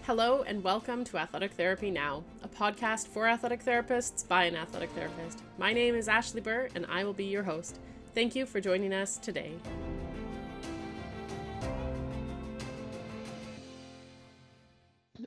Hello and welcome to Athletic Therapy Now, a podcast for athletic therapists by an athletic therapist. My name is Ashley Burr and I will be your host. Thank you for joining us today.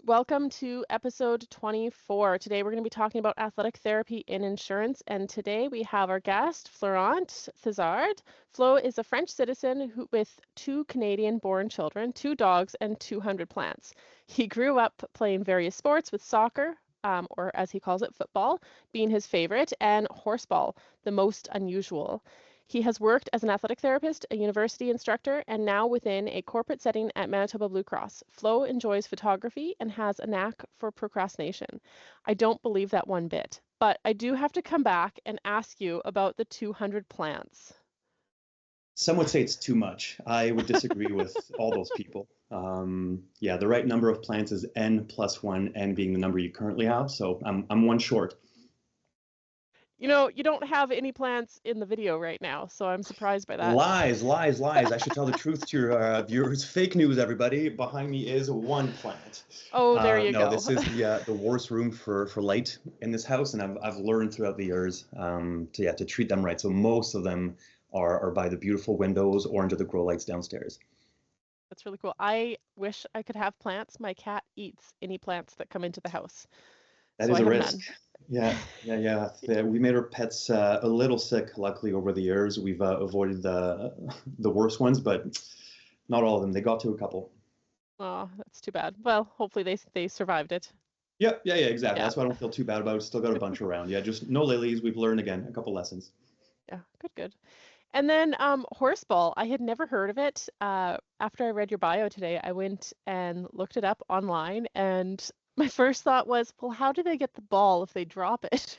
Welcome to episode 24. Today we're going to be talking about athletic therapy in insurance, and today we have our guest, Florent Thézard. Flo is a French citizen with 2 Canadian-born children, 2 dogs, and 200 plants. He grew up playing various sports with soccer, or as he calls it, football, being his favorite, and horseball, the most unusual. He has worked as an athletic therapist, a university instructor, and now within a corporate setting at Manitoba Blue Cross. Flo enjoys photography and has a knack for procrastination. I don't believe that one bit, but I do have to come back and ask you about the 200 plants. Some would say it's too much. I would disagree with all those people. The right number of plants is N plus 1, N being the number you currently have, so I'm one short. You know, you don't have any plants in the video right now, so I'm surprised by that. Lies. I should tell the truth to your viewers. Fake news, everybody. Behind me is 1 plant. Oh, there you go. No, this is the worst room for light in this house, and I've learned throughout the years to treat them right. So most of them are by the beautiful windows or into the grow lights downstairs. That's really cool. I wish I could have plants. My cat eats any plants that come into the house. That is a risk. None. Yeah. We made our pets a little sick. Luckily, over the years, we've avoided the worst ones, but not all of them. They got to a couple. Oh, that's too bad. Well, hopefully they survived it. Yeah, exactly. Yeah. That's why I don't feel too bad about it. Still got a bunch around. Yeah, just no lilies. We've learned again a couple lessons. Yeah, good. And then horseball, I had never heard of it. After I read your bio today, I went and looked it up online, and my first thought was, well, how do they get the ball if they drop it?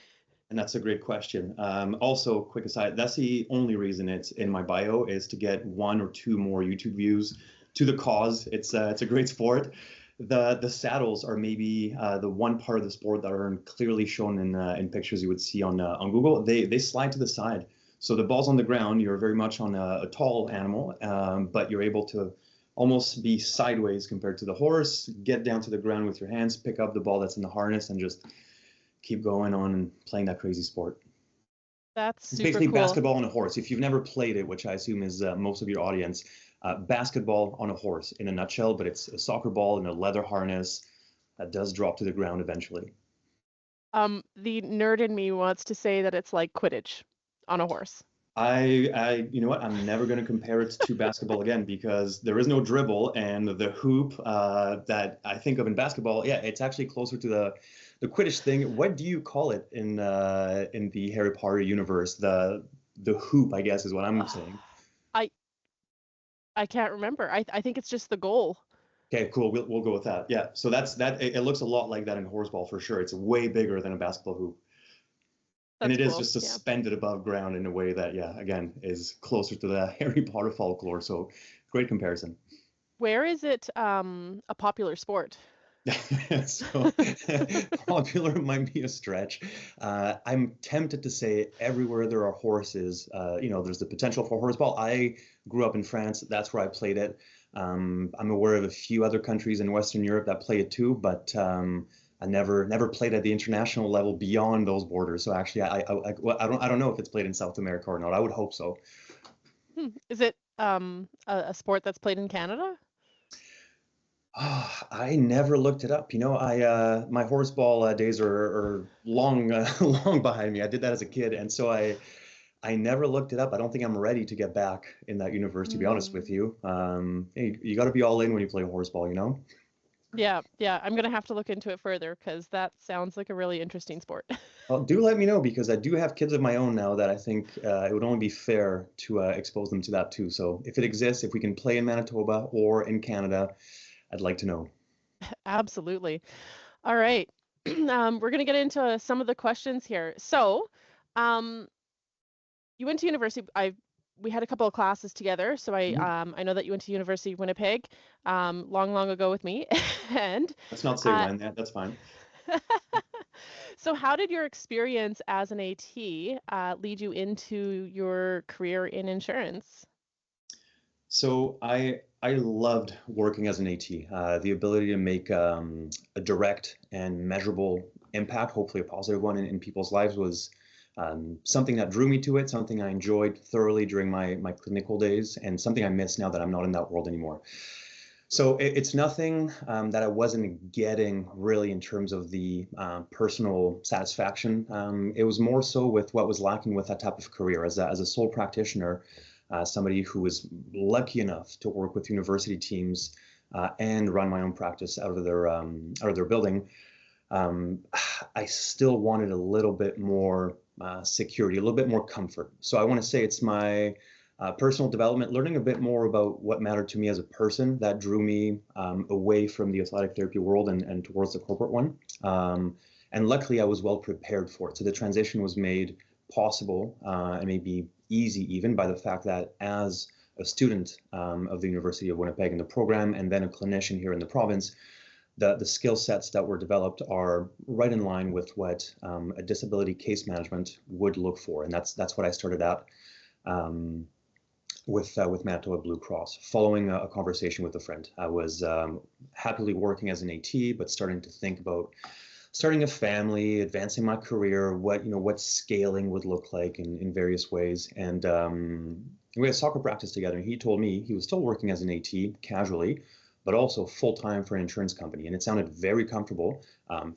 And that's a great question. Also, quick aside, that's the only reason it's in my bio, is to get 1 or 2 more YouTube views to the cause. It's a great sport. The saddles are maybe the one part of the sport that aren't clearly shown in pictures you would see on Google. They slide to the side. So the ball's on the ground, you're very much on a tall animal, but you're able to almost be sideways compared to the horse, get down to the ground with your hands, pick up the ball that's in the harness, and just keep going on and playing that crazy sport. That's super It's basically cool. Basketball on a horse. If you've never played it, which I assume is most of your audience, basketball on a horse in a nutshell, but it's a soccer ball in a leather harness that does drop to the ground eventually. The nerd in me wants to say that it's like Quidditch on a horse. You know what? I'm never going to compare it to basketball again, because there is no dribble, and the hoop that I think of in basketball, it's actually closer to the Quidditch thing. What do you call it in the Harry Potter universe? The hoop, I guess, is what I'm saying. I can't remember. I think it's just the goal. Okay, cool. We'll go with that. Yeah. So that's that. It looks a lot like that in horseball for sure. It's way bigger than a basketball hoop. And it is just suspended above ground in a way that, again, is closer to the Harry Potter folklore. So great comparison. Where is it a popular sport? So popular might be a stretch. I'm tempted to say everywhere there are horses, there's the potential for horseball. I grew up in France. That's where I played it. I'm aware of a few other countries in Western Europe that play it too, but I never played at the international level beyond those borders. So actually, I don't know if it's played in South America or not. I would hope so. Is it a sport that's played in Canada? I never looked it up. My horseball days are long behind me. I did that as a kid, and so I never looked it up. I don't think I'm ready to get back in that universe, to be honest with you. You got to be all in when you play horseball, Yeah, I'm going to have to look into it further, because that sounds like a really interesting sport. Well, do let me know, because I do have kids of my own now that I think it would only be fair to expose them to that too. So if it exists, if we can play in Manitoba or in Canada, I'd like to know. Absolutely. All right. We're going to get into some of the questions here. So you went to university. We had a couple of classes together, so I know that you went to University of Winnipeg long ago with me. And let's not say when. That's fine. So how did your experience as an AT lead you into your career in insurance? So I loved working as an AT. The ability to make a direct and measurable impact, hopefully a positive one in people's lives, was something that drew me to it, something I enjoyed thoroughly during my clinical days, and something I miss now that I'm not in that world anymore. So it's nothing that I wasn't getting really in terms of the personal satisfaction. It was more so with what was lacking with that type of career as a sole practitioner, somebody who was lucky enough to work with university teams and run my own practice out of their building. Um, I still wanted a little bit more security, a little bit more comfort. So I want to say it's my personal development, learning a bit more about what mattered to me as a person that drew me away from the athletic therapy world and towards the corporate one. And luckily, I was well prepared for it. So the transition was made possible and maybe easy even by the fact that as a student of the University of Winnipeg in the program and then a clinician here in the province, the skill sets that were developed are right in line with what a disability case management would look for. And that's what I started out with Manitoba Blue Cross. Following a conversation with a friend, I was happily working as an AT, but starting to think about starting a family, advancing my career, what scaling would look like in various ways. And we had soccer practice together. And he told me he was still working as an AT casually, but also full time for an insurance company. And it sounded very comfortable.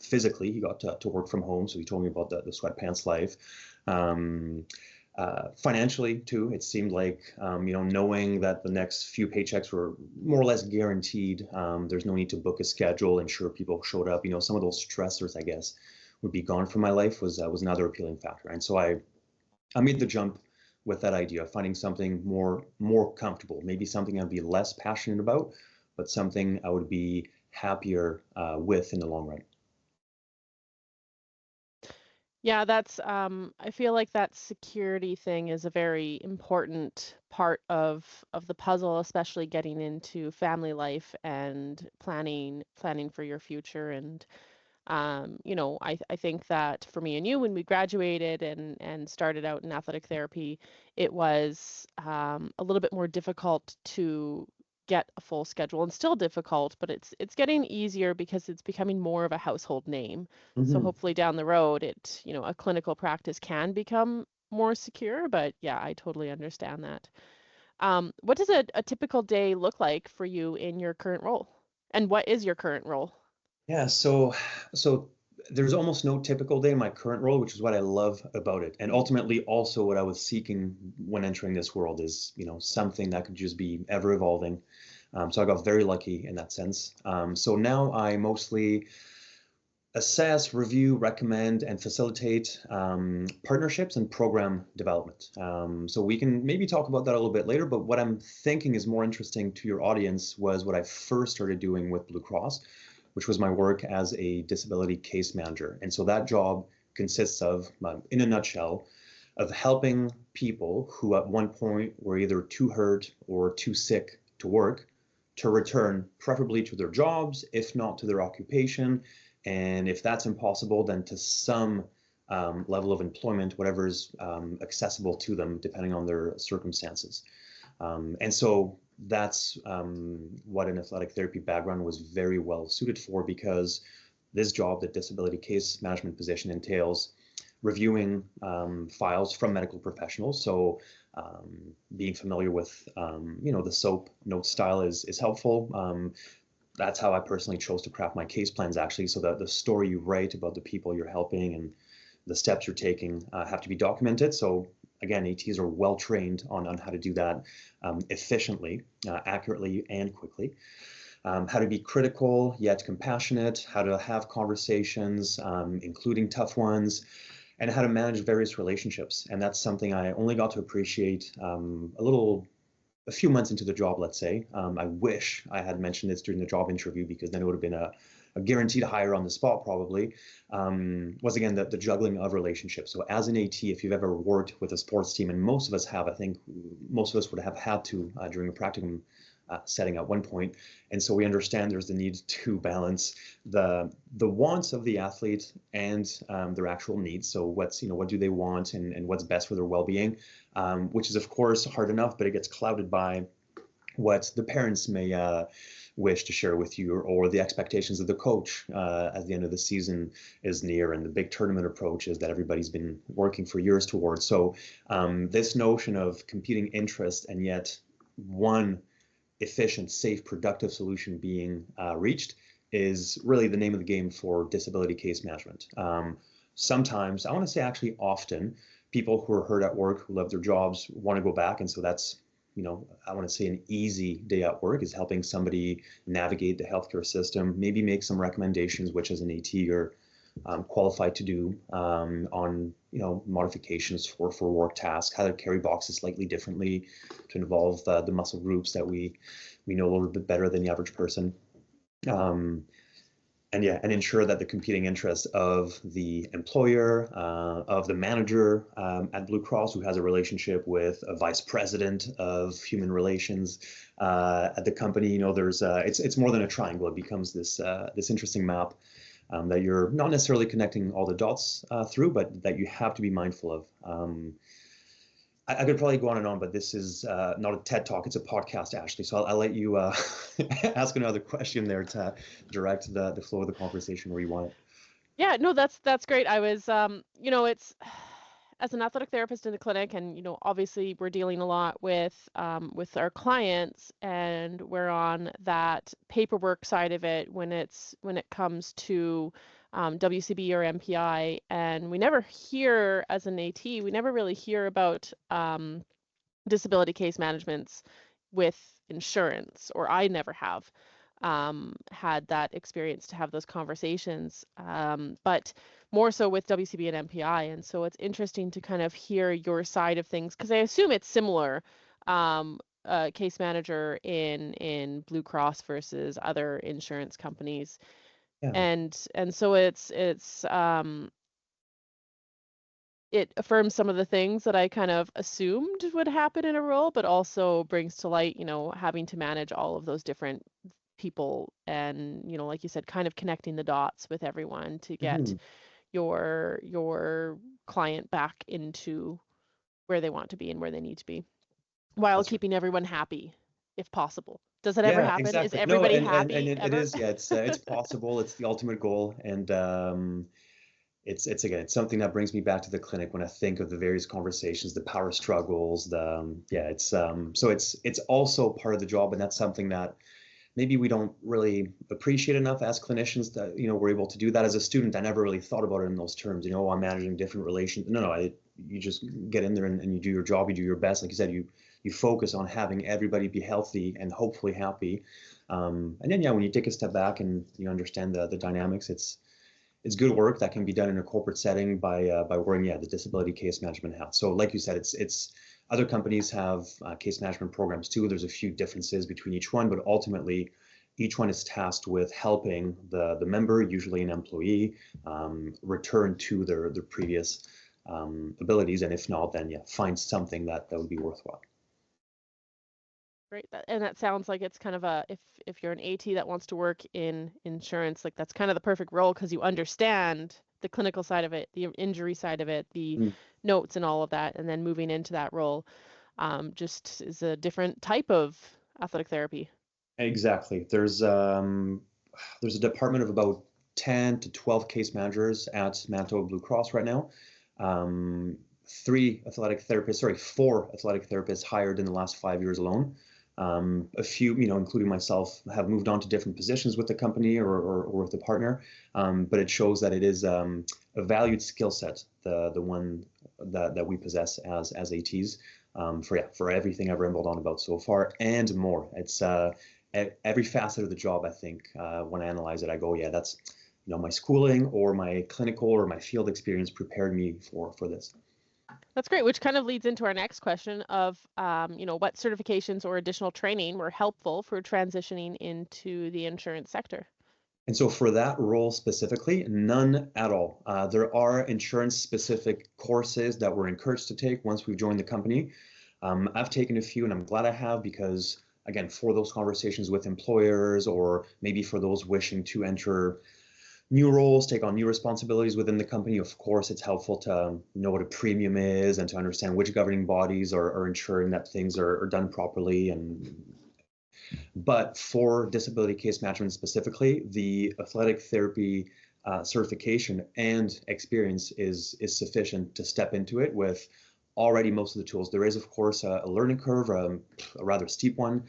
Physically, he got to work from home. So he told me about the sweatpants life. Financially too, it seemed like knowing that the next few paychecks were more or less guaranteed. There's no need to book a schedule, ensure people showed up. Some of those stressors, I guess, would be gone from my life was another appealing factor. And so I made the jump with that idea of finding something more comfortable, maybe something I'd be less passionate about, but something I would be happier with in the long run. Yeah, that's I feel like that security thing is a very important part of the puzzle, especially getting into family life and planning for your future. And I think that for me and you, when we graduated and started out in athletic therapy, it was a little bit more difficult to get a full schedule, and still difficult, but it's getting easier because it's becoming more of a household name. So Mhm. hopefully down the road, a clinical practice can become more secure. But yeah, I totally understand that. What does a typical day look like for you in your current role? And what is your current role? Yeah, so there's almost no typical day in my current role, which is what I love about it. And ultimately also what I was seeking when entering this world is, something that could just be ever evolving. So I got very lucky in that sense. So now I mostly assess, review, recommend, and facilitate partnerships and program development. So we can maybe talk about that a little bit later, but what I'm thinking is more interesting to your audience was what I first started doing with Blue Cross, which was my work as a disability case manager. And so that job consists of, in a nutshell, of helping people who at one point were either too hurt or too sick to work to return, preferably to their jobs, if not to their occupation. And if that's impossible, then to some level of employment, whatever is accessible to them, depending on their circumstances. And so that's what an athletic therapy background was very well suited for, because this job, the disability case management position, entails reviewing files from medical professionals. So being familiar with, the SOAP note style is helpful. That's how I personally chose to craft my case plans, actually, so that the story you write about the people you're helping and the steps you're taking have to be documented. So again, ATs are well trained on how to do that efficiently, accurately, and quickly. How to be critical yet compassionate, how to have conversations, including tough ones, and how to manage various relationships. And that's something I only got to appreciate a few months into the job, let's say. I wish I had mentioned this during the job interview, because then it would have been a guaranteed hire on the spot probably, was again the juggling of relationships. So as an AT, if you've ever worked with a sports team, and most of us have, I think most of us would have had to during a practicum setting at one point. And so we understand there's the need to balance the wants of the athlete and their actual needs. So what do they want, and what's best for their well-being, which is of course hard enough, but it gets clouded by what the parents may wish to share with you, or the expectations of the coach as the end of the season is near, and the big tournament approaches that everybody's been working for years towards. So this notion of competing interest and yet one efficient, safe, productive solution being reached is really the name of the game for disability case management. Sometimes, I want to say actually often, people who are hurt at work, who love their jobs, want to go back. And so that's, I want to say an easy day at work is helping somebody navigate the healthcare system, maybe make some recommendations, which as an AT you're qualified to do on, modifications for work tasks, how to carry boxes slightly differently to involve the muscle groups that we know a little bit better than the average person. And ensure that the competing interests of the employer, of the manager at Blue Cross, who has a relationship with a vice president of human relations at the company, there's it's more than a triangle. It becomes this interesting map that you're not necessarily connecting all the dots through, but that you have to be mindful of. I could probably go on and on, but this is not a TED Talk, it's a podcast, Ashley. So I'll let you ask another question there to direct the flow of the conversation where you want it. Yeah, no, that's great. I was, it's as an athletic therapist in the clinic, and obviously we're dealing a lot with our clients, and we're on that paperwork side of it when it comes to WCB or MPI, and we never hear as an AT, we never really hear about disability case managements with insurance, or I never have had that experience to have those conversations, but more so with WCB and MPI. And so it's interesting to kind of hear your side of things, because I assume it's similar, case manager in Blue Cross versus other insurance companies. Yeah. And so it affirms some of the things that I kind of assumed would happen in a role, but also brings to light, having to manage all of those different people, and like you said, kind of connecting the dots with everyone to get your client back into where they want to be and where they need to be, while That's right. keeping everyone happy if possible. Does that ever Yeah, happen? Is exactly. No, everybody and happy it ever? is, yeah, it's possible. It's the ultimate goal. And it's again, it's something that brings me back to the clinic when I think of the various conversations, the power struggles, it's so it's also part of the job, and that's something that maybe we don't really appreciate enough as clinicians, that we're able to do that. As a student, I never really thought about it in those terms. I'm managing different relations. No, you just get in there and you do your job, you do your best. Like you said, you focus on having everybody be healthy and hopefully happy. And then when you take a step back and you understand the dynamics, it's good work that can be done in a corporate setting by wearing the disability case management hat. So like you said, it's other companies have case management programs too. There's a few differences between each one, but ultimately each one is tasked with helping the member, usually an employee, return to their previous abilities, and if not, then find something that would be worthwhile. Great. And that sounds like it's kind of if you're an AT that wants to work in insurance, like that's kind of the perfect role, because you understand the clinical side of it, the injury side of it, the notes and all of that, and then moving into that role just is a different type of athletic therapy. Exactly. There's a department of about 10 to 12 case managers at Manitoba Blue Cross right now. 4 athletic therapists hired in the last 5 years alone. A few, including myself, have moved on to different positions with the company or with the partner. But it shows that it is a valued skill set, the one that we possess as ATs, for everything I've rambled on about so far and more. It's every facet of the job. I think when I analyze it, I go, that's my schooling or my clinical or my field experience prepared me for this. That's great, which kind of leads into our next question of, what certifications or additional training were helpful for transitioning into the insurance sector? And so for that role specifically, none at all. There are insurance-specific courses that we're encouraged to take once we've joined the company. I've taken a few, and I'm glad I have, because, again, for those conversations with employers, or maybe for those wishing to enter new roles, take on new responsibilities within the company, of course, it's helpful to know what a premium is and to understand which governing bodies are ensuring that things are done properly and But for disability case management specifically, the athletic therapy certification and experience is sufficient to step into it with already most of the tools. There is, of course, a learning curve, a rather steep one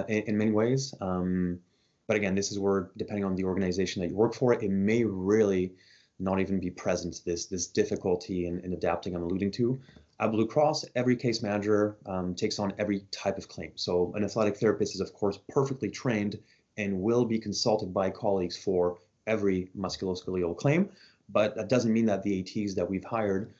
in many ways. But again, this is where, depending on the organization that you work for, it may really not even be present, this difficulty in adapting I'm alluding to. At Blue Cross, every case manager takes on every type of claim. So an athletic therapist is, of course, perfectly trained and will be consulted by colleagues for every musculoskeletal claim, but that doesn't mean that the ATs that we've hired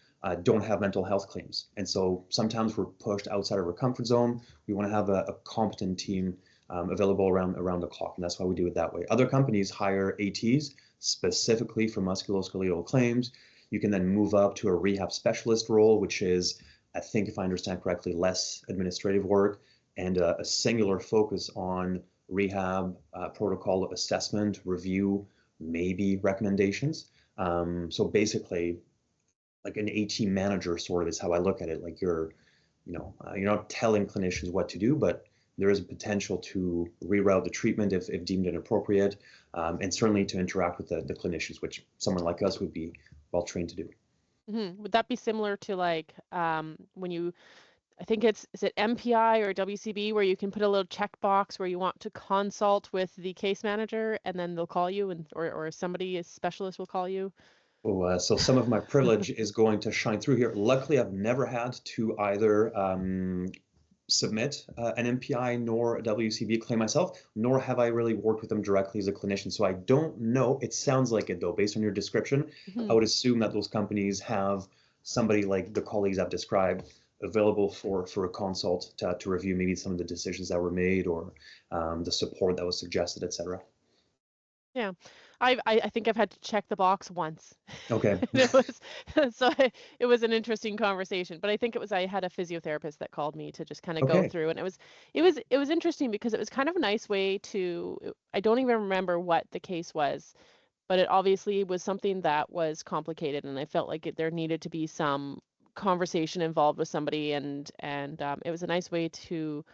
don't have mental health claims. And so sometimes we're pushed outside of our comfort zone. We want to have a competent team available around the clock, and that's why we do it that way. Other companies hire ATs specifically for musculoskeletal claims. You can then move up to a rehab specialist role, which is, I think if I understand correctly, less administrative work and a singular focus on rehab protocol assessment, review, maybe recommendations. So basically, like an AT manager sort of is how I look at it. Like you're not telling clinicians what to do, but there is a potential to reroute the treatment if deemed inappropriate, and certainly to interact with the clinicians, which someone like us would be well trained to do. Would that be similar to like when you, I think is it MPI or WCB, where you can put a little checkbox where you want to consult with the case manager, and then they'll call you, and or somebody, a specialist, will call you? So some of my privilege is going to shine through here. Luckily, I've never had to either submit an MPI nor a WCB claim myself, nor have I really worked with them directly as a clinician. So I don't know. It sounds like it, though, based on your description. I would assume that those companies have somebody like the colleagues I've described available for a consult to review maybe some of the decisions that were made or the support that was suggested, et cetera. Yeah, I think I've had to check the box once. Okay. It was an interesting conversation, but I think I had a physiotherapist that called me to just kind of go through, and it was interesting because it was kind of a nice way to, I don't even remember what the case was, but it obviously was something that was complicated, and I felt like there needed to be some conversation involved with somebody, and it was a nice way to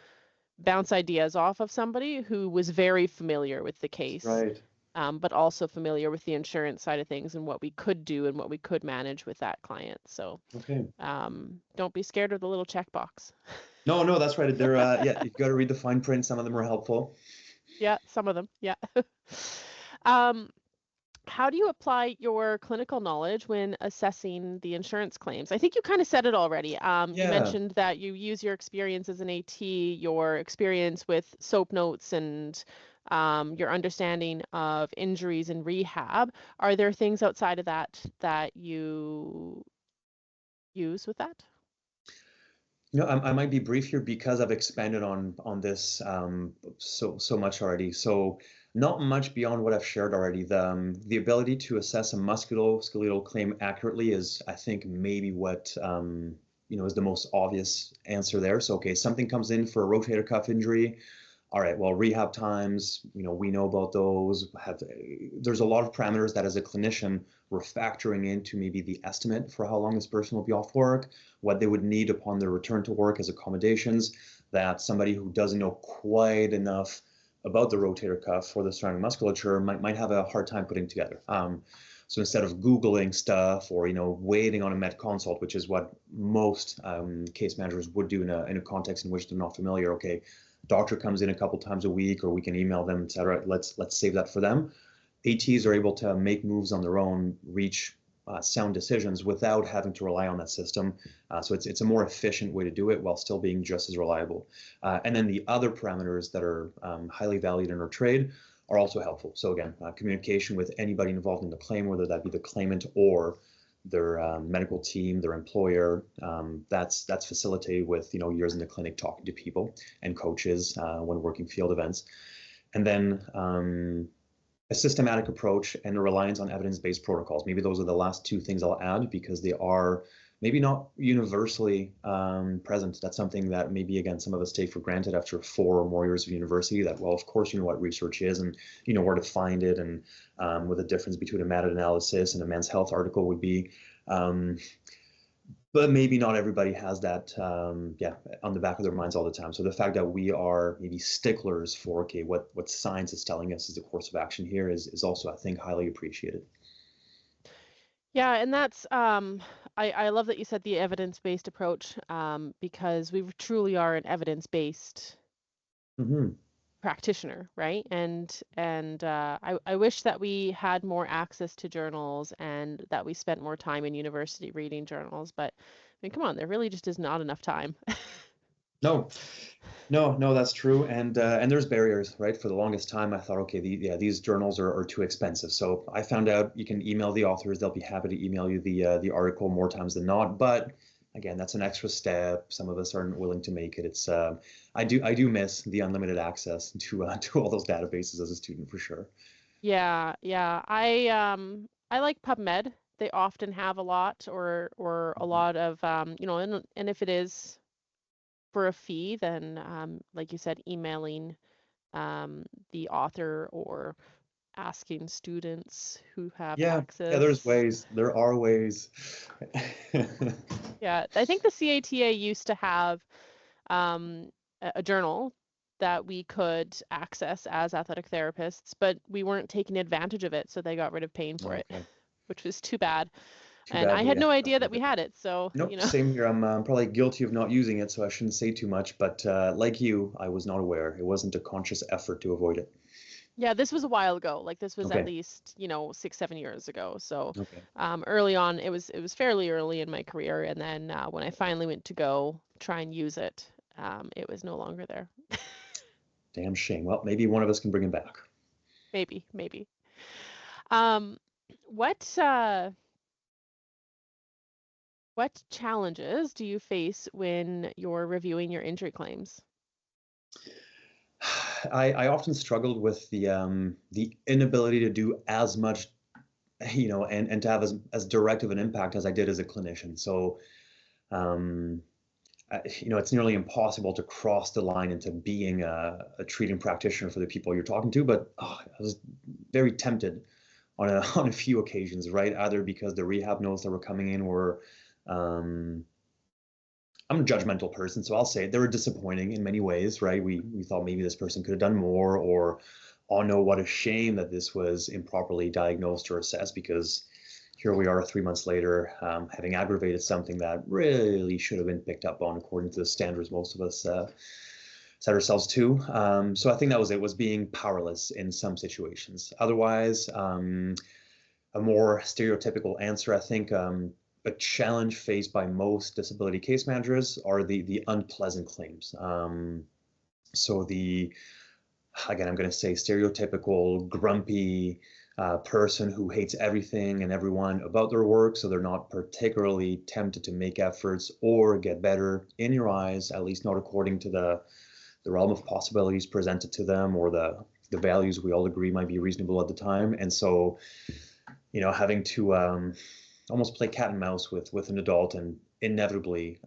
bounce ideas off of somebody who was very familiar with the case. Right. But also familiar with the insurance side of things and what we could do and what we could manage with that client. So don't be scared of the little checkbox. No, that's right. They're yeah, you've got to read the fine print. Some of them are helpful. Yeah, some of them. Yeah. How do you apply your clinical knowledge when assessing the insurance claims? I think you kind of said it already. You mentioned that you use your experience as an AT, your experience with SOAP notes, and your understanding of injuries and rehab. Are there things outside of that you use with that? I might be brief here because I've expanded on this so much already. So not much beyond what I've shared already. The ability to assess a musculoskeletal claim accurately is, I think, maybe what is the most obvious answer there. So okay, something comes in for a rotator cuff injury. All right, well, rehab times, we know about those. There's a lot of parameters that as a clinician, we're factoring into maybe the estimate for how long this person will be off work, what they would need upon their return to work as accommodations, that somebody who doesn't know quite enough about the rotator cuff or the surrounding musculature might have a hard time putting together. So instead of Googling stuff or waiting on a med consult, which is what most case managers would do in a context in which they're not familiar, okay, doctor comes in a couple times a week, or we can email them, et cetera. Let's save that for them. ATs are able to make moves on their own, reach sound decisions without having to rely on that system. So it's a more efficient way to do it while still being just as reliable. And then the other parameters that are highly valued in our trade are also helpful. So again, communication with anybody involved in the claim, whether that be the claimant or their medical team, their employer, that's facilitated with years in the clinic talking to people and coaches when working field events. And then a systematic approach and a reliance on evidence-based protocols. Maybe those are the last two things I'll add because they are maybe not universally present. That's something that maybe, again, some of us take for granted after 4 or more years of university, that, well, of course, you know what research is and you know where to find it, and what the difference between a meta-analysis and a Men's Health article would be. but maybe not everybody has that, yeah, on the back of their minds all the time. So the fact that we are maybe sticklers for, okay, what science is telling us is the course of action here is also, I think, highly appreciated. Yeah, and that's I love that you said the evidence-based approach, because we truly are an evidence-based Hmm. practitioner, right? I wish that we had more access to journals and that we spent more time in university reading journals, but I mean, come on, there really just is not enough time. No, no, that's true. And there's barriers, right? For the longest time, I thought, okay, yeah, these journals are too expensive. So I found out you can email the authors; they'll be happy to email you the article more times than not. But again, that's an extra step. Some of us aren't willing to make it. It's I do miss the unlimited access to all those databases as a student for sure. Yeah, yeah. I like PubMed. They often have a lot or a lot of and if it is for a fee, then like you said, emailing the author or asking students who have Yeah, yeah, there's access. ways. There are ways. Yeah, I think the CATA used to have a journal that we could access as athletic therapists, but we weren't taking advantage of it, so they got rid of paying for it, Okay, which was too bad. too And bad, I but had yeah, no idea that definitely we different. had it, so, Nope, same here. I'm probably guilty of not using it, so I shouldn't say too much. But like you, I was not aware. It wasn't a conscious effort to avoid it. Yeah, this was a while ago. Like this was at Okay, least, 6, 7 years ago. So okay. early on, it was fairly early in my career, and then when I finally went to go try and use it, it was no longer there. Damn shame. Well, maybe one of us can bring him back. Maybe, maybe. Um, what uh, what challenges do you face when you're reviewing your injury claims? I often struggled with the inability to do as much, and to have as direct of an impact as I did as a clinician. So, um, it's nearly impossible to cross the line into being a treating practitioner for the people you're talking to. But I was very tempted on a on a few occasions, right? Either because the rehab notes that were coming in were, um, I'm a judgmental person, so I'll say it, they were disappointing in many ways, right? We thought maybe this person could have done more, or oh no, what a shame that this was improperly diagnosed or assessed, because here we are 3 months later, having aggravated something that really should have been picked up on according to the standards most of us set ourselves to. So I think that was it, was being powerless in some situations. Otherwise, a more stereotypical answer, I think, a challenge faced by most disability case managers are the unpleasant claims. So again, I'm going to say stereotypical, grumpy person who hates everything and everyone about their work, so they're not particularly tempted to make efforts or get better in your eyes, at least not according to the realm of possibilities presented to them, or the values we all agree might be reasonable at the time. And so, having to almost play cat and mouse with an adult, and inevitably,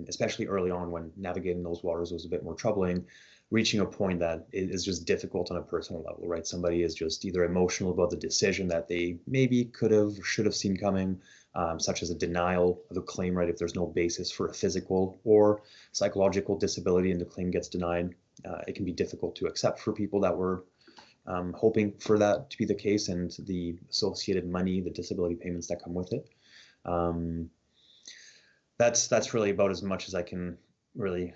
especially early on when navigating those waters was a bit more troubling, reaching a point that is just difficult on a personal level, right? Somebody is just either emotional about the decision that they maybe could have, should have seen coming, such as a denial of a claim, right? If there's no basis for a physical or psychological disability and the claim gets denied, it can be difficult to accept for people that were hoping for that to be the case, and the associated money, the disability payments that come with it. Um, that's really about as much as I can really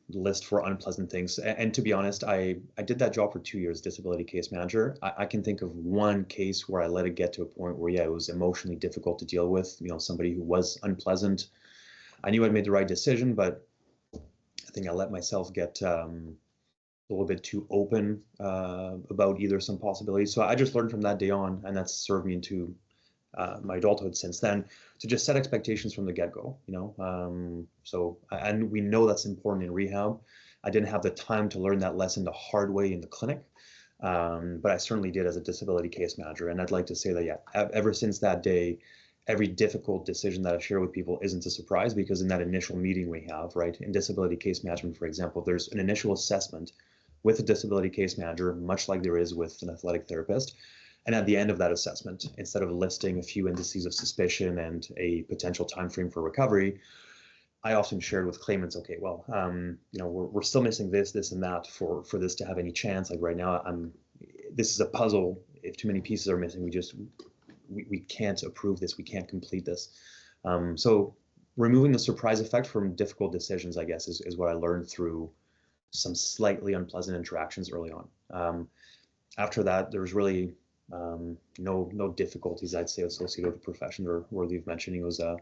list for unpleasant things. And to be honest, I did that job for 2 years, disability case manager. I can think of one case where I let it get to a point where, yeah, it was emotionally difficult to deal with. Somebody who was unpleasant. I knew I'd made the right decision, but I think I let myself get a little bit too open about either some possibilities. So I just learned from that day on, and that's served me into my adulthood since then, to just set expectations from the get-go. And we know that's important in rehab. I didn't have the time to learn that lesson the hard way in the clinic, but I certainly did as a disability case manager. And I'd like to say that, yeah, ever since that day, every difficult decision that I share with people isn't a surprise, because in that initial meeting we have, right, in disability case management, for example, there's an initial assessment with a disability case manager, much like there is with an athletic therapist. And at the end of that assessment, instead of listing a few indices of suspicion and a potential time frame for recovery, I often shared with claimants, okay, well, we're still missing this, and that for this to have any chance. Like right now, this is a puzzle. If too many pieces are missing, we can't approve this. We can't complete this. So removing the surprise effect from difficult decisions, I guess, is what I learned through some slightly unpleasant interactions early on. After that, there was really no difficulties, I'd say, associated with the profession or worthy of mentioning. It was a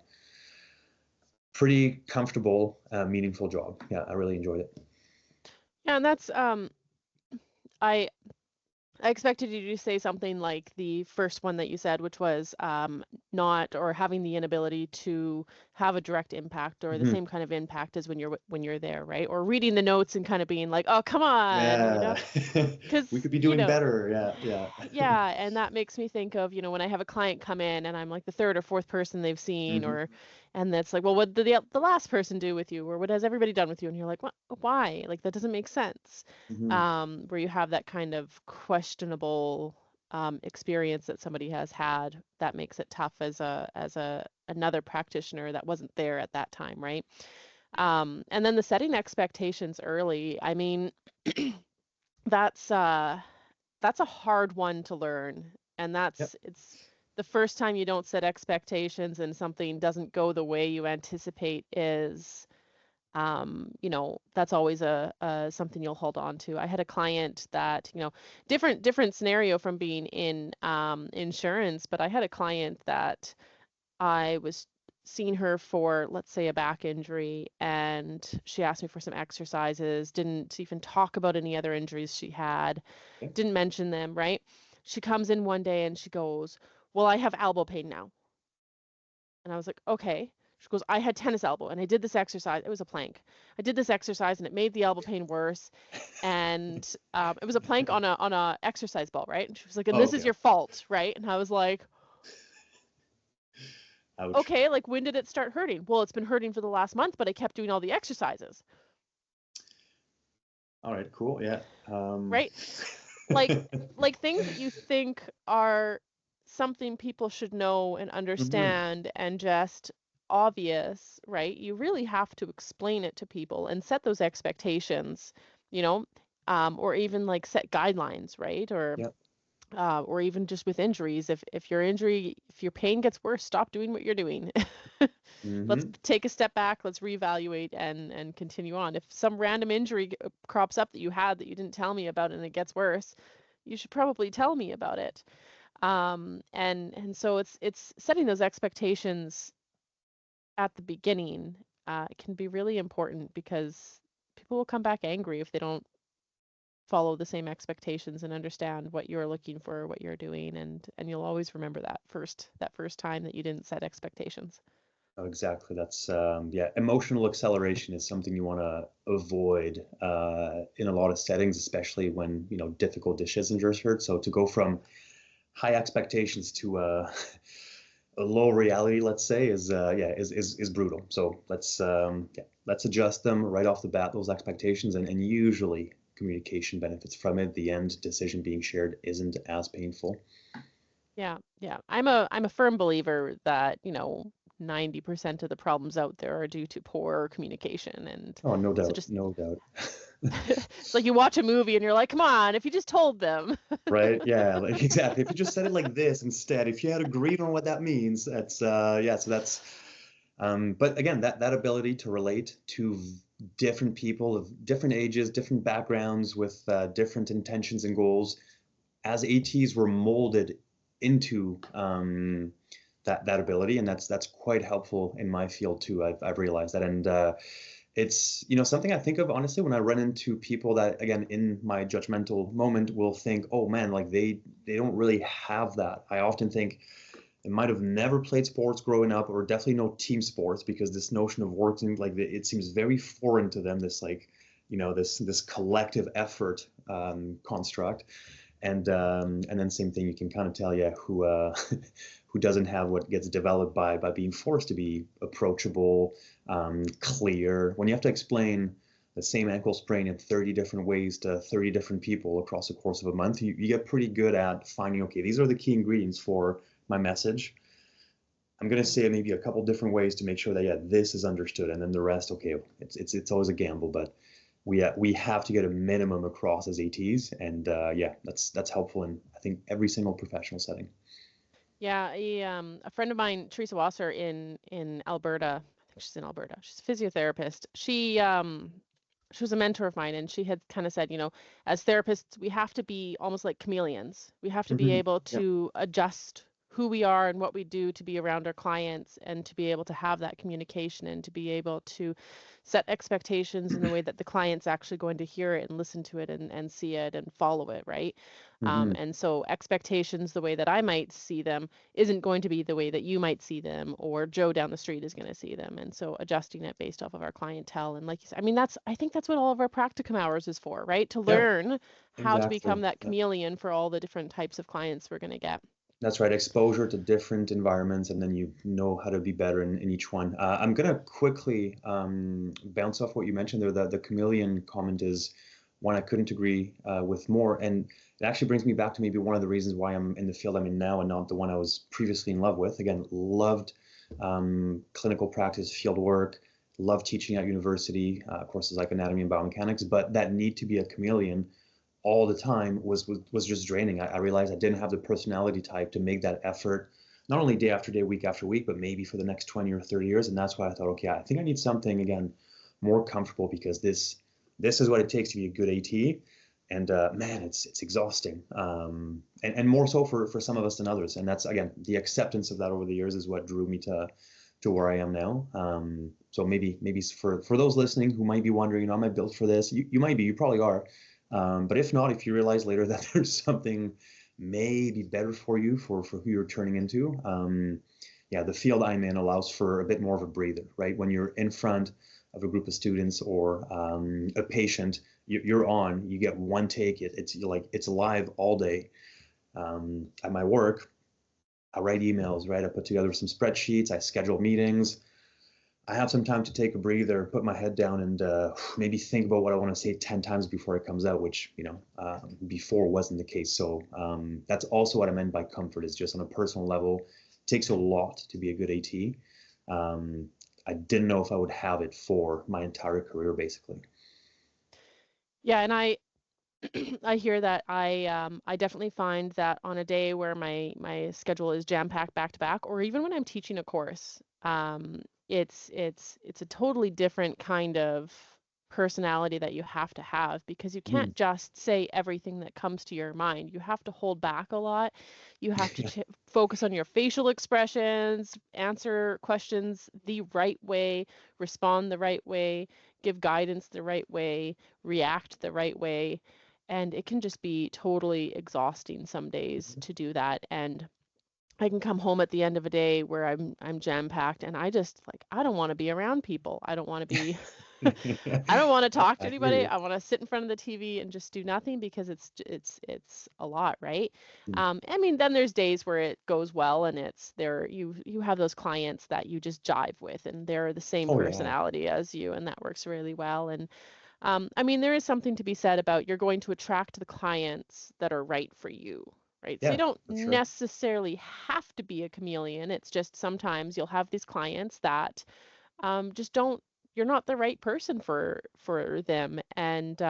pretty comfortable, meaningful job. Yeah, I really enjoyed it. Yeah, and that's I I expected you to say something like the first one that you said, which was not or having the inability to have a direct impact or the Mm-hmm. same kind of impact as when you're there, right? Or reading the notes and kind of being like, oh, come on, Yeah, because we could be doing better. Yeah. yeah, and that makes me think of, when I have a client come in and I'm like the third or fourth person they've seen, Mm-hmm. and that's like, well, what did the last person do with you, or what has everybody done with you? And you're like, what, why? Like that doesn't make sense. Mm-hmm. Where you have that kind of questionable experience that somebody has had, that makes it tough as a another practitioner that wasn't there at that time, right? And then the setting expectations early. I mean, that's uh that's a hard one to learn. And Yep. it's the first time you don't set expectations and something doesn't go the way you anticipate is, that's always a something you'll hold on to. I had a client that, different scenario from being in insurance, but I had a client that I was seeing her for, let's say, a back injury, and she asked me for some exercises, didn't even talk about any other injuries she had, Yep. didn't mention them, right? She comes in one day and she goes, well, I have elbow pain now. And I was like, okay. She goes, I had tennis elbow and I did this exercise. It was a plank. I did this exercise and it made the elbow pain worse. And it was a plank on a exercise ball, right? And she was like, and Oh, this is okay. your fault, right? And I was like, Ouch. okay, like when did it start hurting? Well, it's been hurting for the last month, but I kept doing all the exercises, All right, cool. Yeah. right? Like like things that you think are something people should know and Mm-hmm. understand and just obvious, right? You really have to explain it to people and set those expectations, you know, or even like set guidelines, right? Yep. Or even just with injuries, if your pain gets worse, stop doing what you're doing. Let's Mm-hmm. take a step back, let's reevaluate and continue on. If some random injury crops up that you had that you didn't tell me about and it gets worse, you should probably tell me about it. And so it's setting those expectations at the beginning can be really important because people will come back angry if they don't follow the same expectations and understand what you're looking for, what you're doing, and you'll always remember that first time that you didn't set expectations. Oh, exactly. That's yeah. Emotional acceleration is something you want to avoid in a lot of settings, especially when difficult decisions are heard. So to go from high expectations to a low reality, let's say, is brutal. So let's adjust them right off the bat, those expectations, and usually communication benefits from it. The end decision being shared isn't as painful. Yeah, yeah. I'm a firm believer that, 90% of the problems out there are due to poor communication. And Oh, no so doubt, just no doubt. it's like you watch a movie and you're like, come on, if you just told them. Right? Yeah, like, exactly. If you just said it like this instead, if you had agreed on what that means, that's yeah. So that's but again, that ability to relate to different people of different ages, different backgrounds, with different intentions and goals, as ATs were molded into that ability, and that's quite helpful in my field too. I've realized that, and it's something I think of honestly when I run into people that, again, in my judgmental moment, will think, oh man, like they don't really have that. I often think they might have never played sports growing up, or definitely no team sports, because this notion of working, like, it seems very foreign to them. This, like, this collective effort construct, and then same thing, you can kind of tell, yeah, who who doesn't have what gets developed by being forced to be approachable, clear. When you have to explain the same ankle sprain in 30 different ways to 30 different people across the course of a month, you get pretty good at finding, okay, these are the key ingredients for my message. I'm going to say it maybe a couple different ways to make sure that, yeah, this is understood. And then the rest, okay, it's always a gamble, but we have to get a minimum across as ATs. And yeah, that's helpful in, I think, every single professional setting. Yeah, a friend of mine, Teresa Wasser in Alberta. I think she's in Alberta. She's a physiotherapist. She was a mentor of mine, and she had kind of said, as therapists, we have to be almost like chameleons. We have to be able Yeah. to adjust who we are and what we do to be around our clients and to be able to have that communication and to be able to set expectations in the way that the client's actually going to hear it and listen to it and see it and follow it, right? And so expectations, the way that I might see them, isn't going to be the way that you might see them or Joe down the street is going to see them. And so adjusting it based off of our clientele. And like you said, I mean, I think that's what all of our practicum hours is for, right? To Yeah, learn how to become exactly. that Yeah. chameleon for all the different types of clients we're going to get. That's right. Exposure to different environments, and then you know how to be better in each one. I'm gonna quickly bounce off what you mentioned there. The chameleon comment is one I couldn't agree with more, and it actually brings me back to maybe one of the reasons why I'm in the field I'm in now and not the one I was previously in love with. Again, loved clinical practice, field work, loved teaching at university, courses like anatomy and biomechanics, but that need to be a chameleon all the time was just draining. I realized I didn't have the personality type to make that effort, not only day after day, week after week, but maybe for the next 20 or 30 years. And that's why I thought, okay, I think I need something again more comfortable, because this is what it takes to be a good AT. And man, it's exhausting, and more so for some of us than others. And that's, again, the acceptance of that over the years is what drew me to where I am now. So maybe for those listening who might be wondering, am I built for this? You might be, you probably are. But if not, if you realize later that there's something maybe better for you for who you're turning into, yeah, the field I'm in allows for a bit more of a breather, right? When you're in front of a group of students or a patient, you're on, you get one take, it's live all day. At my work, I write emails, right? I put together some spreadsheets, I schedule meetings. I have some time to take a breather, put my head down, and maybe think about what I want to say 10 times before it comes out, which, before wasn't the case. So that's also what I meant by comfort, is just on a personal level. It takes a lot to be a good AT. I didn't know if I would have it for my entire career, basically. Yeah, and I I hear that. I definitely find that on a day where my schedule is jam-packed back to back, or even when I'm teaching a course, it's a totally different kind of personality that you have because you Mm. can't just say everything that comes to your mind. You have to hold back a lot. You have to Yeah. focus on your facial expressions, answer questions the right way, respond the right way, give guidance the right way, react the right way. And it can just be totally exhausting some days to do that. And I can come home at the end of a day where I'm jam-packed and I just like I don't want to be around people. I don't want to be I don't want to talk to I hear anybody. you. I want to sit in front of the TV and just do nothing because it's a lot, right? Mm. I mean, then there's days where it goes well and it's there you have those clients that you just jive with and they're the same Oh yeah. personality as you and that works really well. And I mean, there is something to be said about you're going to attract the clients that are right for you, right? So you Yeah, don't for sure. necessarily have to be a chameleon. It's just sometimes you'll have these clients that just don't. You're not the right person for them, and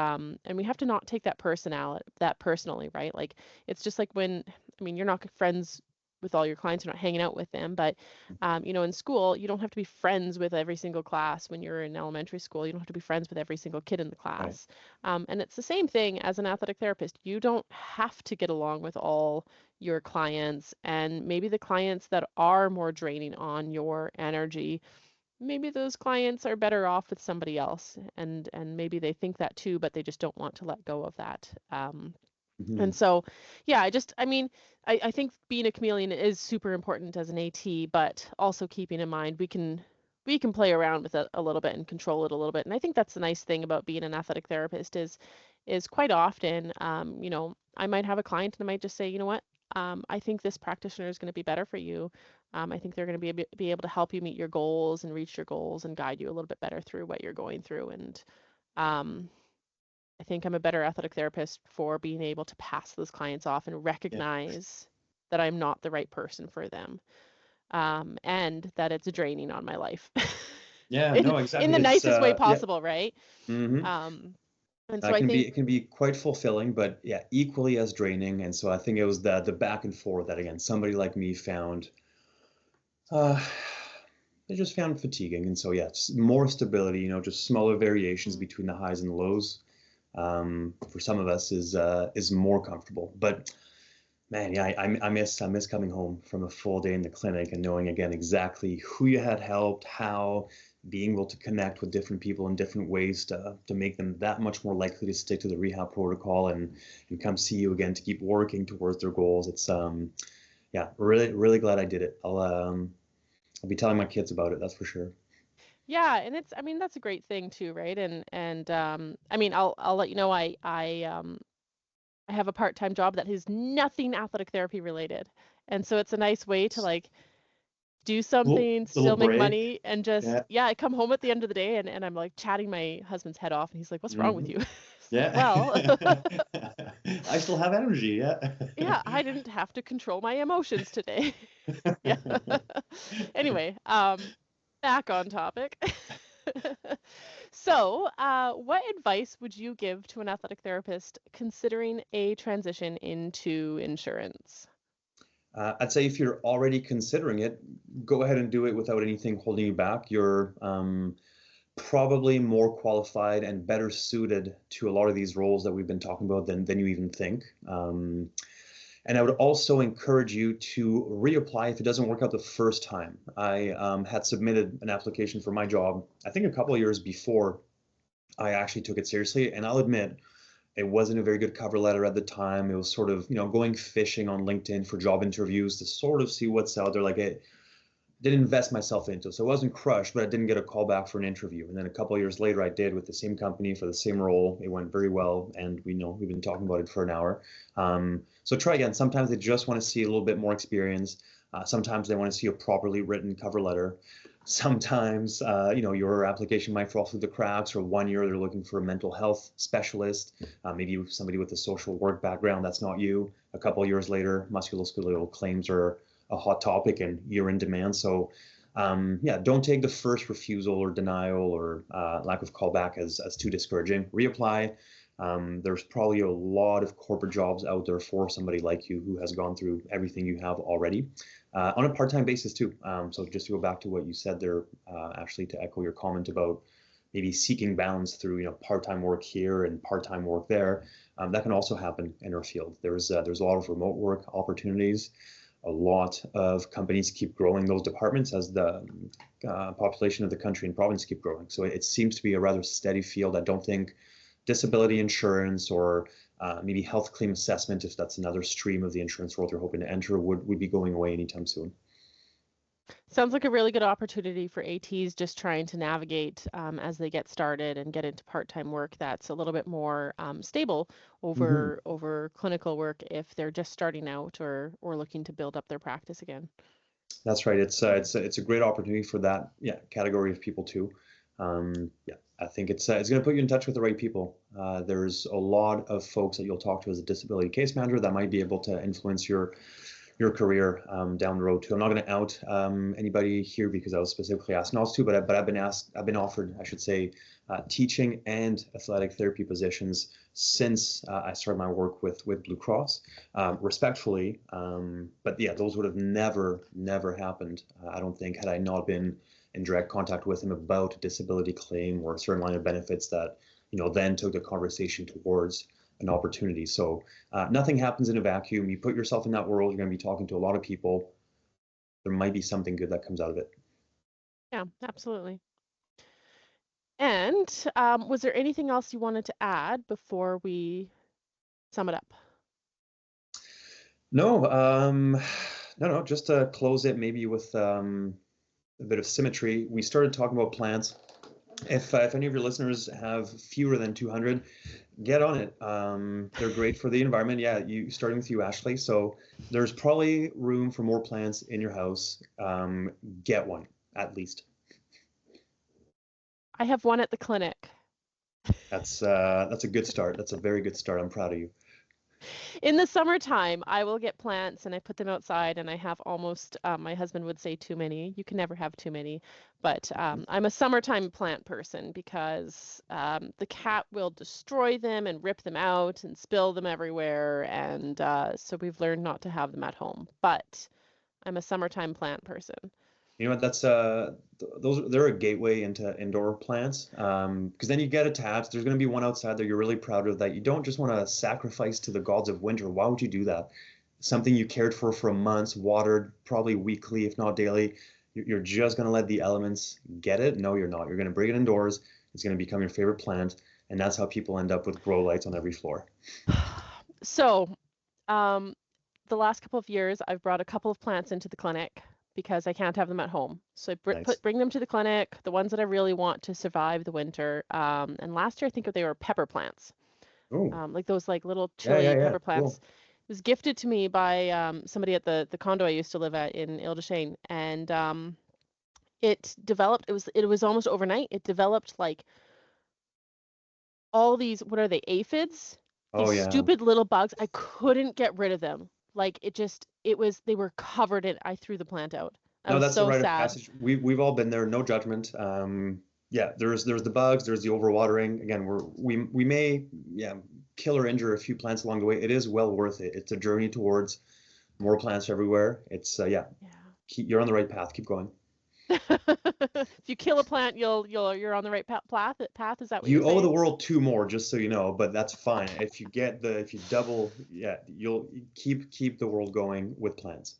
we have to not take that personally, right? Like it's just like when I mean, you're not friends with all your clients, you're not hanging out with them, but in school, you don't have to be friends with every single class. When you're in elementary school, you don't have to be friends with every single kid in the Right. class. And it's the same thing as an athletic therapist. You don't have to get along with all your clients, and maybe the clients that are more draining on your energy, maybe those clients are better off with somebody else, and maybe they think that too, but they just don't want to let go of that. And Mhm. so, yeah, I mean, I think being a chameleon is super important as an AT, but also keeping in mind we can play around with it a little bit and control it a little bit. And I think that's the nice thing about being an athletic therapist is quite often, I might have a client and I might just say, you know what, I think this practitioner is going to be better for you. I think they're going to be able to help you meet your goals and reach your goals and guide you a little bit better through what you're going through. And Um, I think I'm a better athletic therapist for being able to pass those clients off and Yeah. recognize that I'm not the right person for them, and that it's draining on my life Yeah, in no, in exactly. the It's nicest way yeah. possible, right? Hmm. And so I think, It can be quite fulfilling, but yeah, equally as draining. And so I think it was the back and forth that again somebody like me found uh they just found fatiguing. And so yeah, it's more stability, just smaller variations mm, between the highs and the lows. For some of us is more comfortable. But man, yeah, I miss coming home from a full day in the clinic and knowing again exactly who you had helped, how, being able to connect with different people in different ways to make them that much more likely to stick to the rehab protocol and come see you again to keep working towards their goals. It's yeah, really glad I did it. I'll be telling my kids about it, that's for sure. yeah, and it's, I mean, that's a great thing too, right? And I mean, I'll let you know, I have a part-time job that is nothing athletic therapy related, and so it's a nice way to like do something, Little still make break. money, and just, Yeah. yeah, I come home at the end of the day and I'm like chatting my husband's head off, and he's like, "What's wrong with Hmm. you?" It's like, Yeah. well, I still have energy, yeah. yeah, I didn't have to control my emotions today. Yeah. Anyway, back on topic. So, what advice would you give to an athletic therapist considering a transition into insurance? I'd say if you're already considering it, go ahead and do it without anything holding you back. You're probably more qualified and better suited to a lot of these roles that we've been talking about than you even think. And I would also encourage you to reapply if it doesn't work out the first time. I had submitted an application for my job, I think a couple of years before I actually took it seriously. And I'll admit, it wasn't a very good cover letter at the time. It was sort of, going fishing on LinkedIn for job interviews to sort of see what's out there. Like it didn't invest myself into it. So I wasn't crushed, but I didn't get a call back for an interview. And then a couple of years later, I did with the same company for the same role. It went very well. And we've been talking about it for an hour. So try again. Sometimes they just want to see a little bit more experience. Sometimes they want to see a properly written cover letter. Sometimes, your application might fall through the cracks, or 1 year they're looking for a mental health specialist, maybe somebody with a social work background. That's not you. A couple of years later, musculoskeletal claims are a hot topic and you're in demand. So, yeah, don't take the first refusal or denial or lack of callback as too discouraging. Reapply. There's probably a lot of corporate jobs out there for somebody like you who has gone through everything you have already on a part-time basis too. So just to go back to what you said there, Ashley, to echo your comment about maybe seeking balance through part-time work here and part-time work there, that can also happen in our field. There's a lot of remote work opportunities. A lot of companies keep growing those departments as the population of the country and province keep growing. So it seems to be a rather steady field. I don't think disability insurance or maybe health claim assessment, if that's another stream of the insurance world you're hoping to enter, would be going away anytime soon. Sounds like a really good opportunity for ATs just trying to navigate as they get started and get into part-time work that's a little bit more stable Mm-hmm. over clinical work if they're just starting out or looking to build up their practice again. That's right. It's a great opportunity for that category of people too. Yeah, I think it's going to put you in touch with the right people. There's a lot of folks that you'll talk to as a disability case manager that might be able to influence your career down the road too. I'm not going to out anybody here because I was specifically asked not to, but I've been offered, I should say, teaching and athletic therapy positions since I started my work with Blue Cross, respectfully. But yeah, those would have never happened. I don't think had I not been in direct contact with him about a disability claim or a certain line of benefits that then took the conversation towards an opportunity. So nothing happens in a vacuum. You put yourself in that world, you're going to be talking to a lot of people. There might be something good that comes out of it. Yeah, absolutely. And was there anything else you wanted to add before we sum it up? No, no. Just to close it, maybe with a bit of symmetry. We started talking about plants. If any of your listeners have fewer than 200, get on it. They're great for the environment. Yeah, starting with you, Ashley. So there's probably room for more plants in your house. Get one at least. I have one at the clinic. That's a good start. That's a very good start. I'm proud of you. In the summertime, I will get plants and I put them outside, and I have almost, my husband would say too many. You can never have too many, but I'm a summertime plant person because the cat will destroy them and rip them out and spill them everywhere, and so we've learned not to have them at home. But I'm a summertime plant person. You know what? That's they're a gateway into indoor plants. Because then you get attached. There's going to be one outside that you're really proud of that you don't just want to sacrifice to the gods of winter. Why would you do that? Something you cared for months, watered probably weekly, if not daily. You're just going to let the elements get it? No, you're not. You're going to bring it indoors. It's going to become your favorite plant, and that's how people end up with grow lights on every floor. So, um, the last couple of years, I've brought a couple of plants into the clinic because I can't have them at home. So I Nice. bring them to the clinic, the ones that I really want to survive the winter. And last year, I think they were pepper plants, Oh, like those like little yeah, yeah, chili yeah. pepper plants. Cool. It was gifted to me by somebody at the condo I used to live at in Ile-des-Chênes, and it developed. It was almost overnight. It developed like all these, what are they, aphids? Oh, These yeah. stupid little bugs. I couldn't get rid of them. Like they were covered in, I threw the plant out. I No, was that's the so rite of sad. passage. We've all been there. No judgment. Yeah, there's the bugs. There's the overwatering. Again, we may yeah kill or injure a few plants along the way. It is well worth it. It's a journey towards more plants everywhere. It's yeah, you're on the right path. Keep going. Yeah. If you kill a plant, you're on the right path. Is that what you're You owe the saying? world two more, just so you know, but that's fine. If you double, yeah, you'll keep the world going with plants.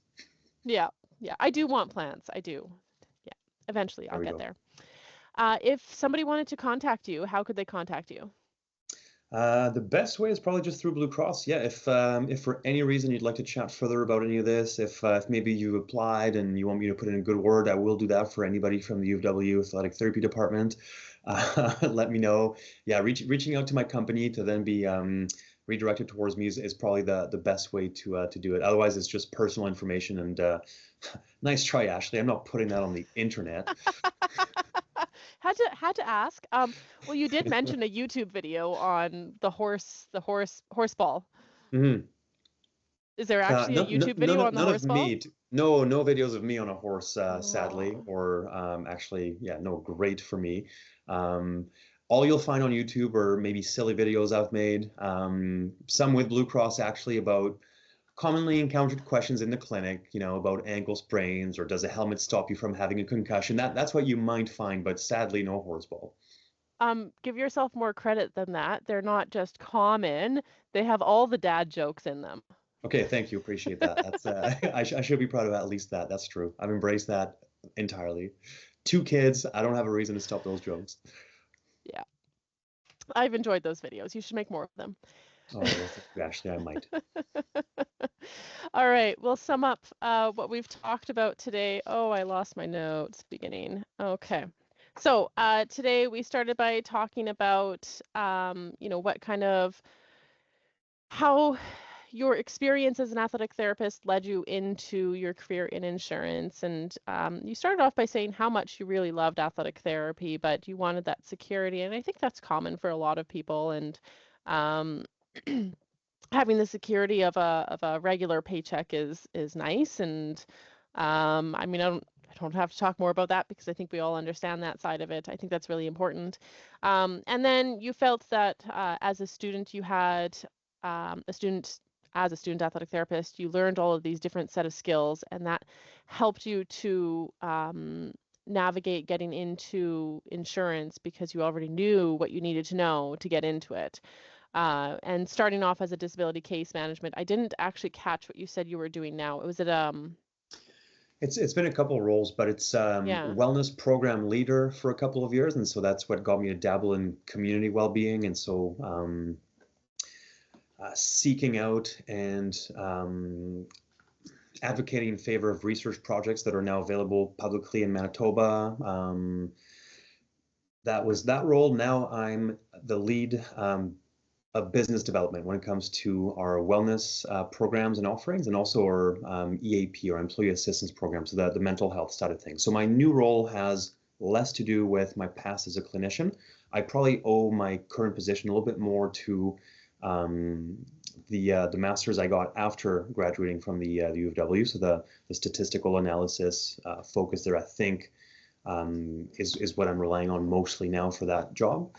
Yeah. Yeah. I do want plants. I do. Yeah. Eventually There I'll we get go. there. If somebody wanted to contact you, how could they contact you? The best way is probably just through Blue Cross. Yeah, if for any reason you'd like to chat further about any of this, if maybe you applied and you want me to put in a good word, I will do that for anybody from the U of W Athletic Therapy Department. Let me know. Yeah, reaching out to my company to then be redirected towards me is probably the best way to do it. Otherwise, it's just personal information and nice try, Ashley. I'm not putting that on the internet. Had to ask. Well, you did mention a YouTube video on horseball. Mhm. Is there actually a YouTube video on the None of horseball? me. No videos of me on a horse, sadly, Oh. or actually, yeah, no, great for me. Um, all you'll find on YouTube are maybe silly videos I've made, some with Blue Cross actually about commonly encountered questions in the clinic, about ankle sprains or does a helmet stop you from having a concussion? That's what you might find, but sadly, no horseball. Give yourself more credit than that. They're not just common. They have all the dad jokes in them. Okay, thank you. Appreciate that. That's I should be proud of at least that. That's true. I've embraced that entirely. Two kids. I don't have a reason to stop those jokes. Yeah. I've enjoyed those videos. You should make more of them. Oh, well, thank you, Ashley. I might. All right, we'll sum up what we've talked about today. Oh, I lost my notes beginning. Okay. So today we started by talking about, what kind of, how your experience as an athletic therapist led you into your career in insurance. And you started off by saying how much you really loved athletic therapy, but you wanted that security. And I think that's common for a lot of people. And um, having the security of a regular paycheck is nice. And I mean, I don't have to talk more about that because I think we all understand that side of it. I think that's really important. And then you felt that as a student, you had as a student athletic therapist, you learned all of these different set of skills, and that helped you to navigate getting into insurance because you already knew what you needed to know to get into it. And starting off as a disability case management, I didn't actually catch what you said you were doing now. Was it It's been a couple of roles, but it's yeah. wellness program leader for a couple of years, and so that's what got me to dabble in community well-being, and so seeking out and advocating in favor of research projects that are now available publicly in Manitoba. That was that role. Now I'm the lead of business development when it comes to our wellness programs and offerings, and also our EAP, or employee assistance program, so the mental health side of things. So my new role has less to do with my past as a clinician. I probably owe my current position a little bit more to the master's I got after graduating from the U of W. So the statistical analysis focus there, I think, is what I'm relying on mostly now for that job.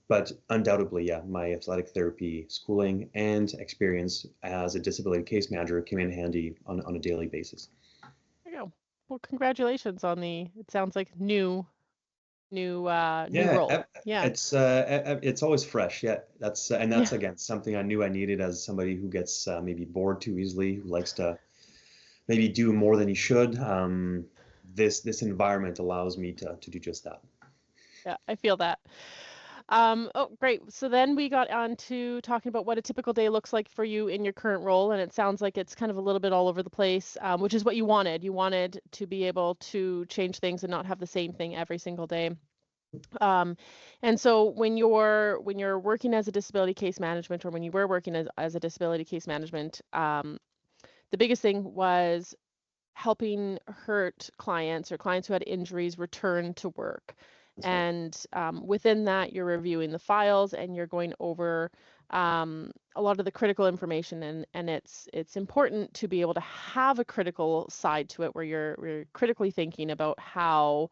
But undoubtedly, yeah, my athletic therapy schooling and experience as a disability case manager came in handy on a daily basis. There you go. Well, congratulations on it sounds like new Yeah, role. Yeah. it's always fresh. Yeah, that's Yeah. again something I knew I needed as somebody who gets maybe bored too easily, who likes to maybe do more than he should. This environment allows me to do just that. Yeah, I feel that. Oh, great. So then we got on to talking about what a typical day looks like for you in your current role, and it sounds like it's kind of a little bit all over the place, which is what you wanted. You wanted to be able to change things and not have the same thing every single day. Um, and so when you're working as a disability case management, or when you were working as a disability case management, the biggest thing was helping hurt clients or clients who had injuries return to work. That's right. And within that, you're reviewing the files and you're going over a lot of the critical information. And it's important to be able to have a critical side to it where you're critically thinking about how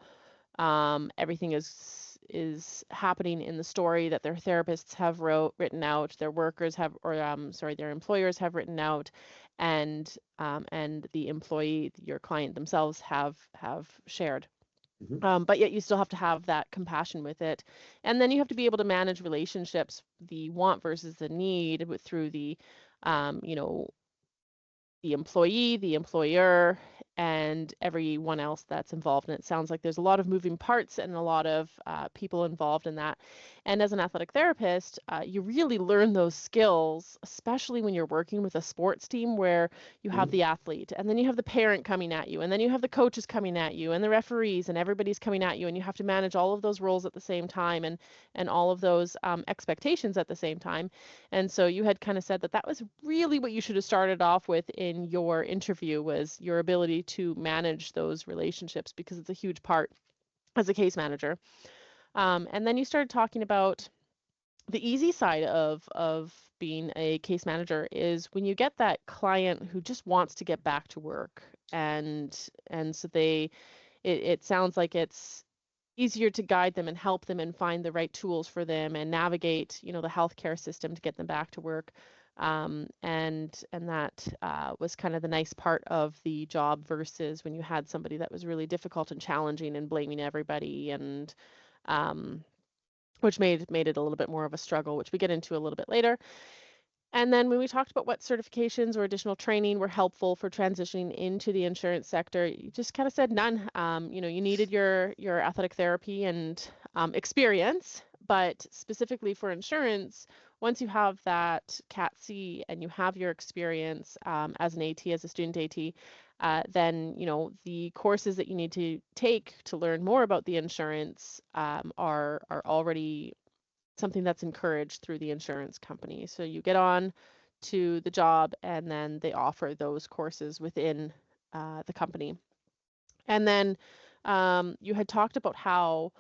everything is happening in the story that their therapists have written out, their workers have, or sorry, their employers have written out, and the employee, your client themselves have shared. Hmm. But yet you still have to have that compassion with it, and then you have to be able to manage relationships, the want versus the need, through you know, the employee, the employer, and everyone else that's involved. And it sounds like there's a lot of moving parts and a lot of people involved in that. And as an athletic therapist, you really learn those skills, especially when you're working with a sports team where you have Hmm. the athlete, and then you have the parent coming at you, and then you have the coaches coming at you, and the referees, and everybody's coming at you, and you have to manage all of those roles at the same time, and all of those expectations at the same time. And so you had kind of said that that was really what you should have started off with in your interview, was your ability to manage those relationships, because it's a huge part as a case manager. And then you started talking about the easy side of being a case manager is when you get that client who just wants to get back to work, and so it sounds like it's easier to guide them and help them and find the right tools for them and navigate, the healthcare system to get them back to work. And that was kind of the nice part of the job versus when you had somebody that was really difficult and challenging and blaming everybody, and um, which made it a little bit more of a struggle, which we get into a little bit later. And then when we talked about what certifications or additional training were helpful for transitioning into the insurance sector, you just kind of said none. You needed your athletic therapy and experience, but specifically for insurance, once you have that CAT C and you have your experience as an AT, as a student AT, then the courses that you need to take to learn more about the insurance are already something that's encouraged through the insurance company. So you get on to the job and then they offer those courses within the company. And then you had talked about how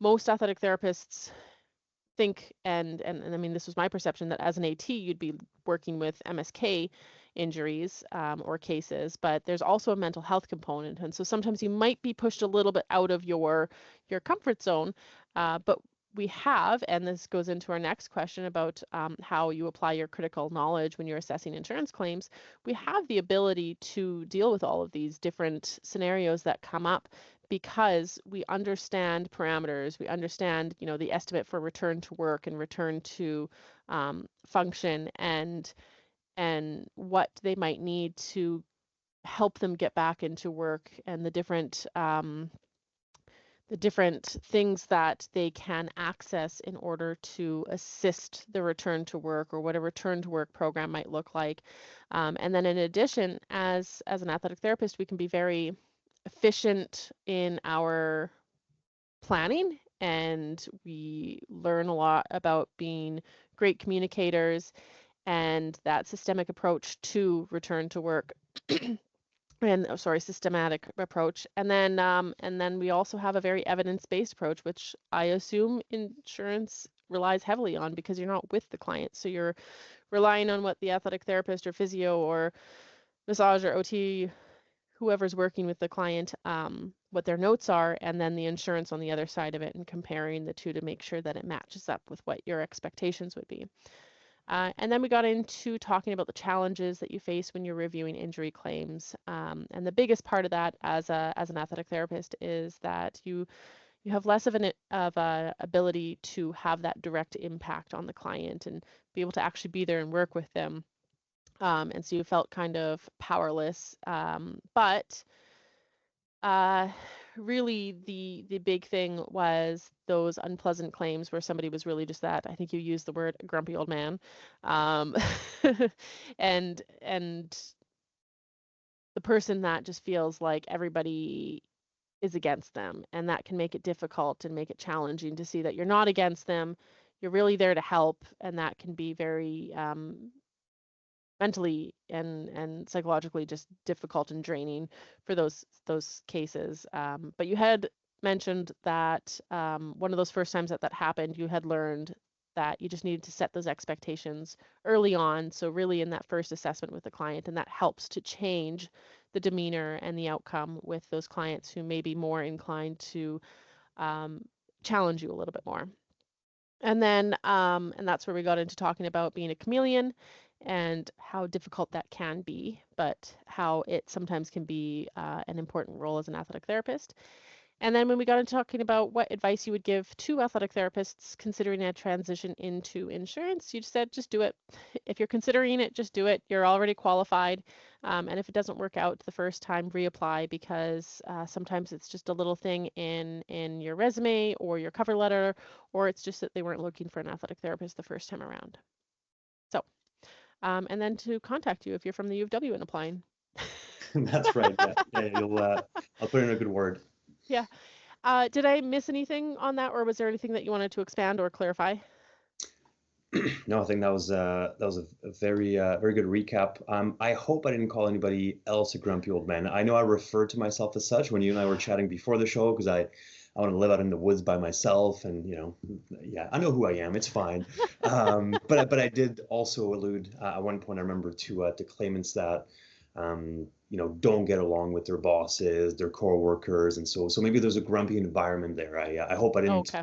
most athletic therapists think, and I mean, this was my perception, that as an AT, you'd be working with MSK injuries or cases, but there's also a mental health component. And so sometimes you might be pushed a little bit out of your comfort zone, but we have, and this goes into our next question about how you apply your critical knowledge when you're assessing insurance claims. We have the ability to deal with all of these different scenarios that come up because we understand parameters, we understand, the estimate for return to work and return to function, and what they might need to help them get back into work, and the different things that they can access in order to assist the return to work, or what a return to work program might look like. And then in addition, as an athletic therapist, we can be very efficient in our planning, and we learn a lot about being great communicators and that systemic approach to return to work. and sorry, systematic approach. And then we also have a very evidence-based approach, which I assume insurance relies heavily on because you're not with the client. So you're relying on what the athletic therapist or physio or massage or OT, whoever's working with the client, what their notes are, and then the insurance on the other side of it, and comparing the two to make sure that it matches up with what your expectations would be. And then we got into talking about the challenges that you face when you're reviewing injury claims. And the biggest part of that as an athletic therapist is that you have less of a ability to have that direct impact on the client and be able to actually be there and work with them. And so you felt kind of powerless. But really the big thing was those unpleasant claims where somebody was really just that, I think you used the word grumpy old man, and the person that just feels like everybody is against them, and that can make it difficult and make it challenging to see that you're not against them, you're really there to help, and that can be very mentally and psychologically just difficult and draining for those cases. But you had mentioned that one of those first times that happened, you had learned that you just needed to set those expectations early on. So really in that first assessment with the client, and that helps to change the demeanor and the outcome with those clients who may be more inclined to challenge you a little bit more. And then, and that's where we got into talking about being a chameleon and how difficult that can be, but how it sometimes can be an important role as an athletic therapist. And then when we got into talking about what advice you would give to athletic therapists considering a transition into insurance, you just said, just do it. If you're considering it, just do it. You're already qualified. And if it doesn't work out the first time, reapply, because sometimes it's just a little thing in your resume or your cover letter, or it's just that they weren't looking for an athletic therapist the first time around. So, and then to contact you if you're from the U of W and applying. That's right. Yeah. I'll put in a good word. Yeah. Did I miss anything on that, or was there anything that you wanted to expand or clarify? No, I think that was a very good recap. I hope I didn't call anybody else a grumpy old man. I know I referred to myself as such when you and I were chatting before the show because I want to live out in the woods by myself, and yeah, I know who I am. It's fine. But I did also allude at one point, I remember, to claimants that don't get along with their bosses, their coworkers, and so maybe there's a grumpy environment there. I hope I didn't Okay.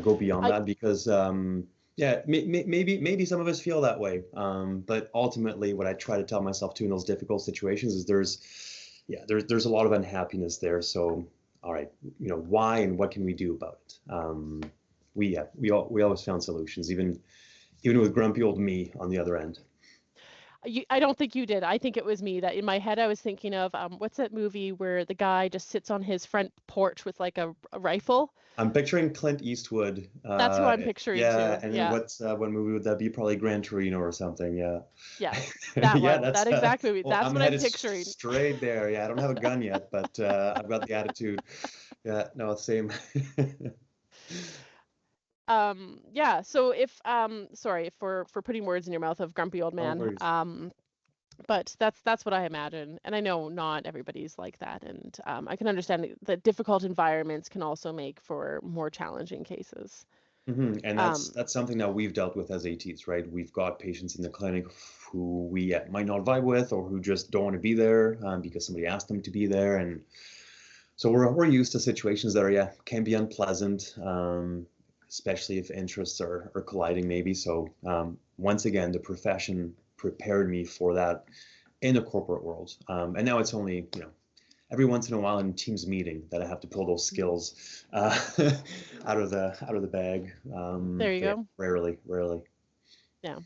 go beyond I that because yeah, maybe some of us feel that way. But ultimately, what I try to tell myself too in those difficult situations is there's a lot of unhappiness there. So all right, why and what can we do about it? We always found solutions, even with grumpy old me on the other end. I don't think you did. I think it was me that in my head I was thinking of what's that movie where the guy just sits on his front porch with like a rifle? I'm picturing Clint Eastwood. That's who I'm picturing Yeah, too. and Yeah. what movie would that be? Probably Gran Torino or something. Yeah. Yes. That Yeah, one. that's That exact movie. well, That's I'm what I'm headed picturing. straight there. Yeah, I don't have a gun yet, but I've got the attitude. Yeah, no, same. Yeah, so if sorry for putting words in your mouth of grumpy old No man. worries. But that's what I imagine. And I know not everybody's like that, and I can understand that difficult environments can also make for more challenging cases. And Um, that's something that we've dealt with as ATs, right? We've got patients in the clinic who we might not vibe with, or who just don't want to be there because somebody asked them to be there, and so we're used to situations that can be unpleasant, especially if interests are colliding maybe. So once again, the profession prepared me for that in the corporate world, and now it's only every once in a while in Teams meeting that I have to pull those skills out of the bag. there you But yeah, go. rarely. Yeah.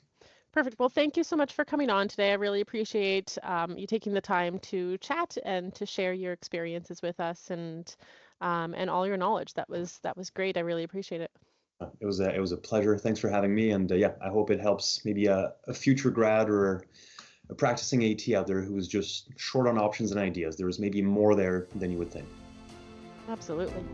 Perfect. Well, thank you so much for coming on today. I really appreciate you taking the time to chat and to share your experiences with us and all your knowledge. That was great. I really appreciate it. It was a pleasure. Thanks for having me, and yeah, I hope it helps maybe a future grad or a practicing AT out there who is just short on options and ideas. There's maybe more there than you would think. Absolutely.